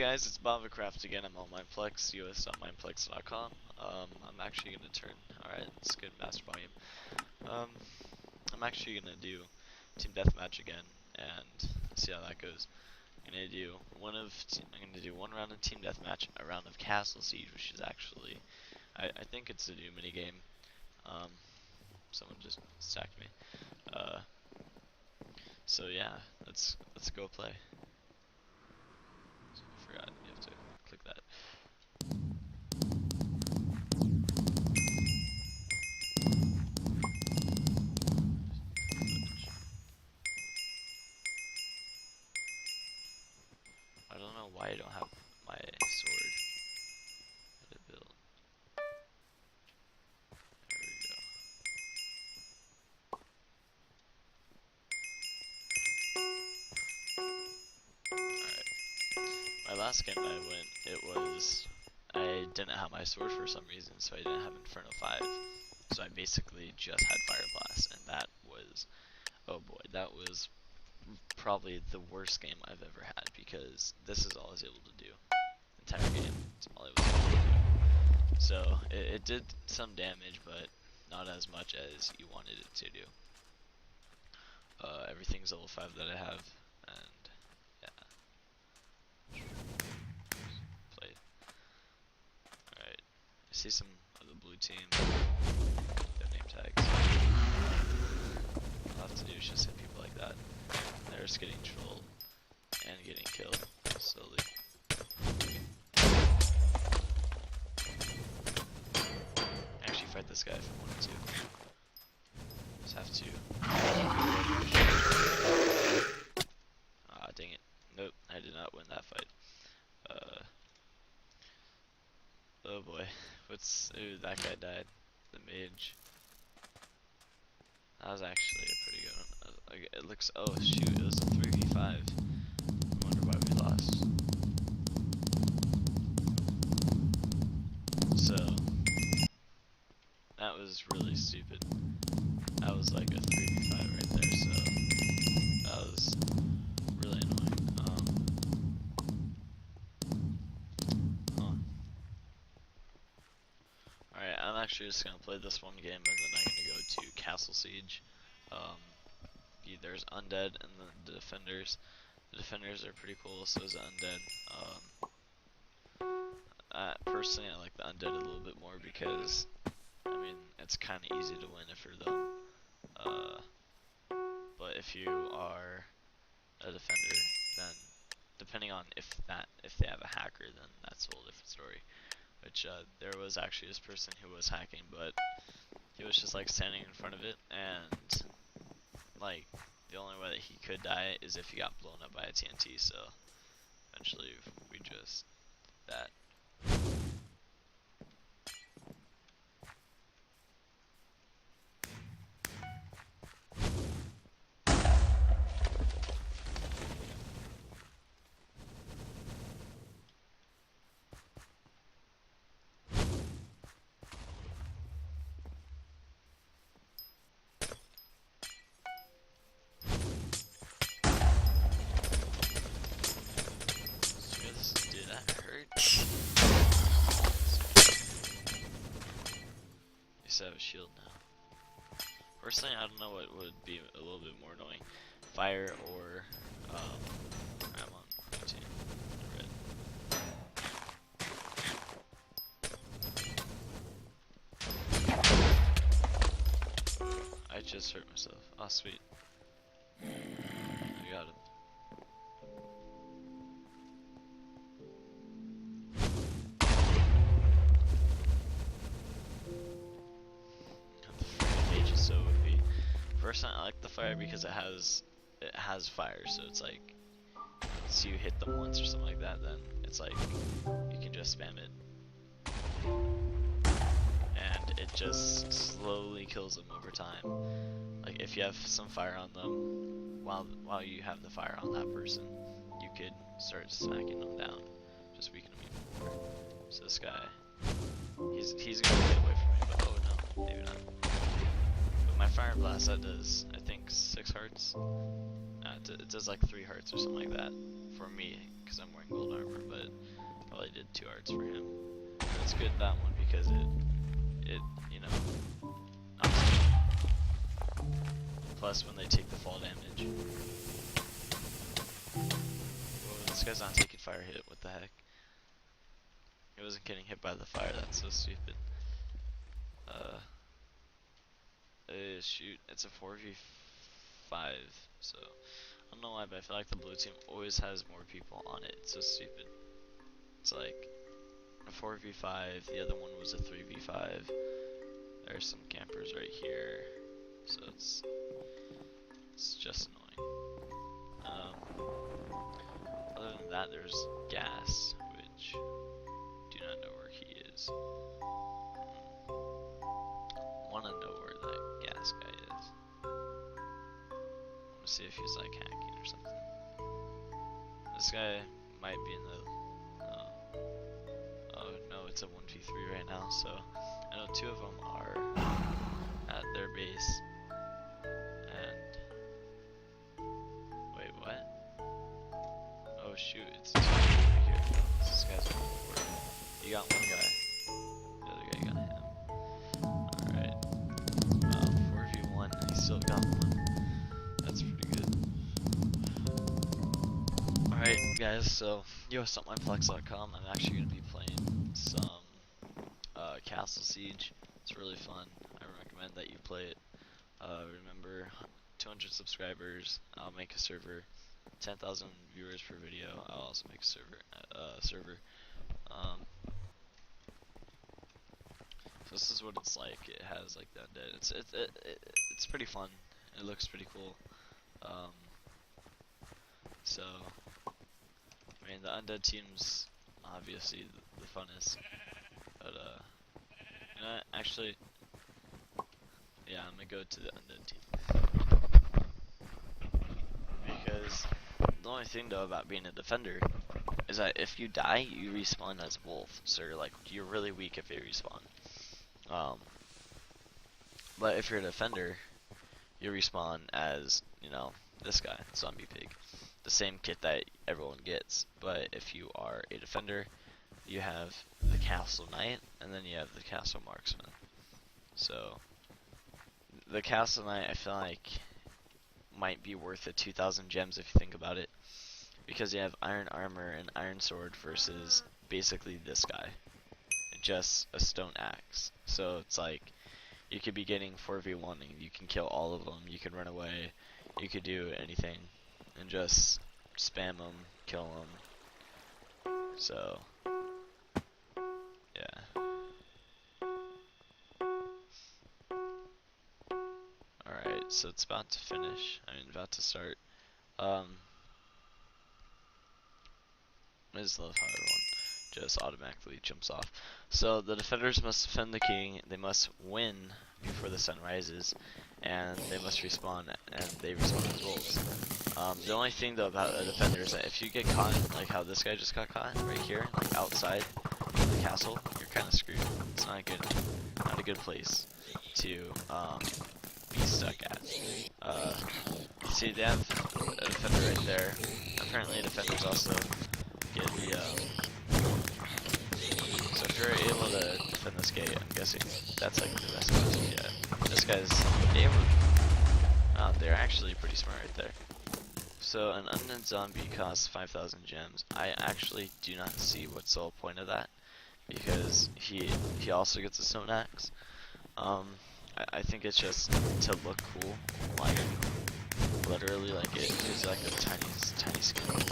guys, it's BavaCraft again. I'm on Mineplex, us.mineplex.com. I'm actually gonna turn. Alright, it's good master volume. Um, I'm actually gonna do team deathmatch again and see how that goes. I'm gonna do one round of team deathmatch, a round of Castle Siege, which is actually I think it's a new mini game. Um, someone just sacked me. Uh, so yeah, let's go play. I forgot you have to click that. I don't know why I don't have my sword. Let it build. There we go. Alright. My last game that I went, I didn't have my sword for some reason, so I didn't have Inferno 5. So I basically just had Fire Blast, and that was, oh boy, that was probably the worst game I've ever had, because this is all I was able to do. Entire game, it's all I was able to do. So, it did some damage, but not as much as you wanted it to do. Everything's level 5 that I have, and yeah. Play. Alright, I see some of the blue team, their name tags. All I have to do is just hit people like that. They're just getting trolled and getting killed slowly. Actually fight this guy if I wanted to. Just have to. Ah, dang it. Nope, I did not win that fight. Oh boy. Ooh, that guy died. The mage. That was actually a pretty good one. It looks, oh shoot, it was a 3v5. I wonder why we lost. So, that was really stupid. That was like a 3v5 right there, so that was really annoying. Alright, I'm actually just gonna play this one game and then I'm gonna go to Castle Siege. There's Undead and the Defenders. The Defenders are pretty cool, so is the Undead. Personally, I like the Undead a little bit more because, I mean, it's kind of easy to win if you're them. But if you are a Defender, then depending on if they have a hacker, then that's a whole different story. Which there was actually this person who was hacking, but he was just like standing in front of it, and like the only way that he could die is if he got blown up by a TNT. So eventually we just did that. Dude, that hurt. You still have a shield now. Personally, I don't know what would be a little bit more annoying, fire or I'm on blue team, red. I just hurt myself. Oh sweet. I got him. The mage is so OP. Personally, I like the fire because it has fire, so it's like, so you hit them once or something like that, then it's like you can just spam it, and it just slowly kills them over time. Like if you have some fire on them, while you have the fire on that person, you could start smacking them down, just weaken them even more. So this guy, he's gonna get away from me, but oh no, maybe not. But my fire blast, that does, I think, 6 hearts. It does like 3 hearts or something like that for me, because I'm wearing gold armor, but 2 hearts for him. And it's good that one because it you know, knocks him. Plus when they take the fall damage. Whoa, this guy's not taking fire hit, what the heck? He wasn't getting hit by the fire, that's so stupid. Shoot, it's a 4v5, so I don't know why, but I feel like the blue team always has more people on it. It's so stupid. It's like a 4v5, the other one was a 3v5. There's some campers right here, so it's just annoying. Other than that, there's Gas, which do not know where he is. Want to know where that Gas guy is. Want to see if he's like hacking or something. This guy might be in the. Oh no, it's a 1v3 right now. So I know 2 of them are at their base. And wait, what? Oh shoot, it's 2 right here. This guy's on the board. You got one guy. The other guy got him. Alright. 4v1, he still got one. That's pretty good. Alright guys, so us.myflex.com, I'm actually going to be playing some Castle Siege. It's really fun. I recommend that you play it. Remember, 200 subscribers, I'll make a server. 10,000 viewers per video, I'll also make a server. So this is what it's like. It has like the undead. It's pretty fun. It looks pretty cool. So I mean the undead team's obviously the funnest, but you know, actually, yeah, I'm gonna go to the undead team because the only thing though about being a defender is that if you die, you respawn as wolf. So you're really weak if you respawn. But if you're a defender, you respawn as, you know, this guy, Zombie Pig. The same kit that everyone gets. But if you are a defender, you have the Castle Knight, and then you have the Castle Marksman. So, the Castle Knight, I feel like, might be worth the 2,000 gems if you think about it. Because you have Iron Armor and Iron Sword versus basically this guy. Just a stone axe. So it's like you could be getting 4v1 and you can kill all of them. You can run away. You could do anything and just spam them, kill them. So yeah. Alright, so it's about to finish. I mean, about to start. I just love how everyone just automatically jumps off. So the defenders must defend the king, they must win before the sun rises, and they must respawn, and they respawn as wolves. The only thing though about a defender is that if you get caught, like how this guy just got caught, right here, like outside the castle, you're kind of screwed. It's not a good place to be stuck at. See, they have a defender right there. Apparently defenders also get the so if you're able to defend this gate, I'm guessing that's like the best way to get. This guy's they're actually pretty smart right there. So an undead zombie costs 5,000 gems. I actually do not see what's the whole point of that, because he also gets a stone axe. I think it's just to look cool, like literally like it gives like a tiny skin.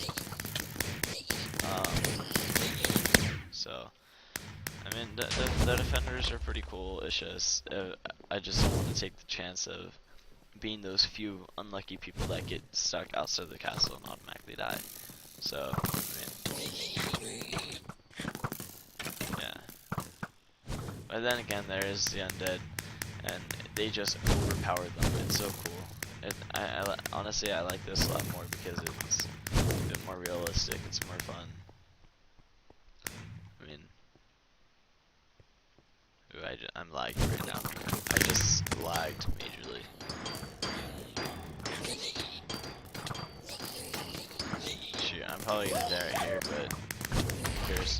So I mean the defenders are pretty cool. It's just I just don't want to take the chance of being those few unlucky people that get stuck outside the castle and automatically die. So I mean, yeah. But then again, there is the undead, and they just overpower them. It's so cool. Honestly, I like this a lot more because it's a bit more realistic. It's more fun. I mean, I'm lagging right now. I just lagged majorly. Shoot, I'm probably gonna die right here, but who cares?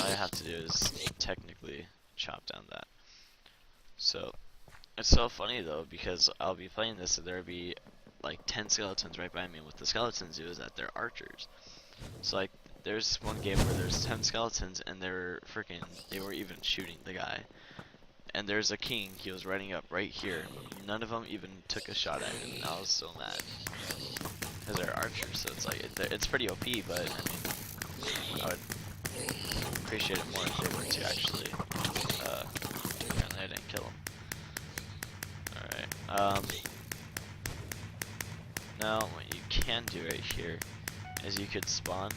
all I have to do is technically chop down that. So it's so funny though, because I'll be playing this and there'll be like 10 skeletons right by me, and what the skeletons do is that they're archers. So like there's one game where there's 10 skeletons and they were even shooting the guy. And there's a king, he was riding up right here. None of them even took a shot at him, and I was so mad. Because they're archers, so it's like, it's pretty OP, but I mean, I would appreciate it more if they were to actually, apparently I didn't kill him. Alright, now what you can do right here is you could spawn,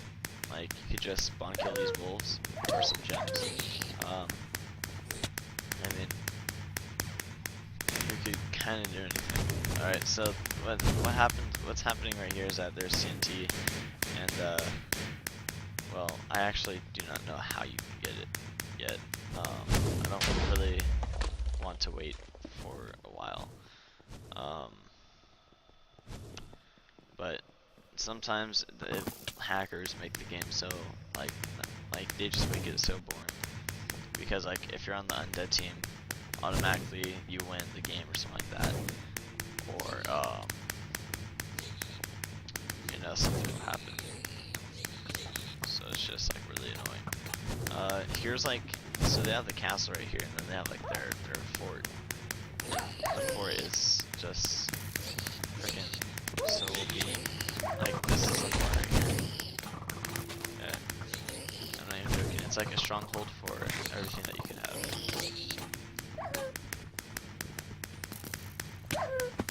like, you could just spawn kill these wolves, or some gems. I mean, we could kind of do anything. Alright, so what's happening right here is that there's TNT, and well, I actually do not know how you can get it yet. I don't really want to wait for a while. But sometimes the hackers make the game so like they just make it so boring. Because like if you're on the undead team, automatically you win the game or something like that, or you know, something will happen. So it's just like really annoying. Here's like, so they have the castle right here, and then they have like their fort. The fort is just freaking so OP. Like this is the fort right here. Yeah, I'm not even joking. It's like a stronghold for everything that you could have.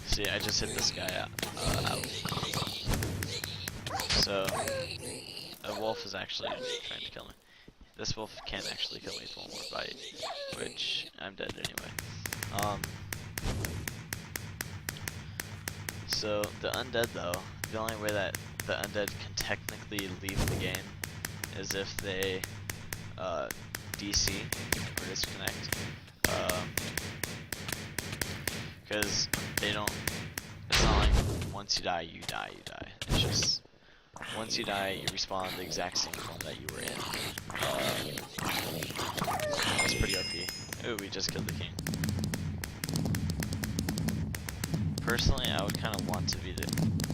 See, I just hit this guy out. So, a wolf is actually trying to kill me. This wolf can actually kill me with one more bite, which I'm dead anyway. So the undead though, the only way that the undead can technically leave the game is if they DC or disconnect, because they don't. It's not like once you die, you die. It's just once you die, you respawn the exact same one that you were in. That's pretty OP. Ooh, we just killed the king. Personally, I would kind of want to be the.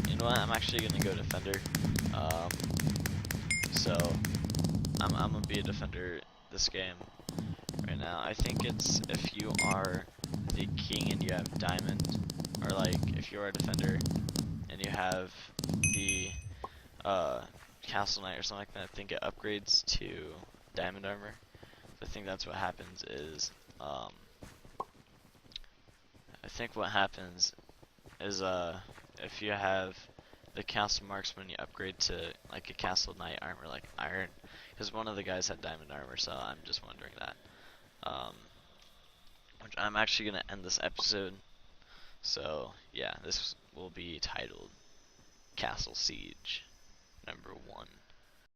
You know what? I'm actually gonna go defender. So I'm gonna be a defender this game right now. I think it's if you are the king and you have diamond, or like if you are a defender and you have the castle knight or something like that, I think it upgrades to diamond armor. I think that's what happens is I think what happens is if you have the castle marksman, you upgrade to like a castle knight armor, like iron, because one of the guys had diamond armor, so I'm just wondering that. Which I'm actually gonna end this episode, so yeah, this will be titled Castle Siege #1.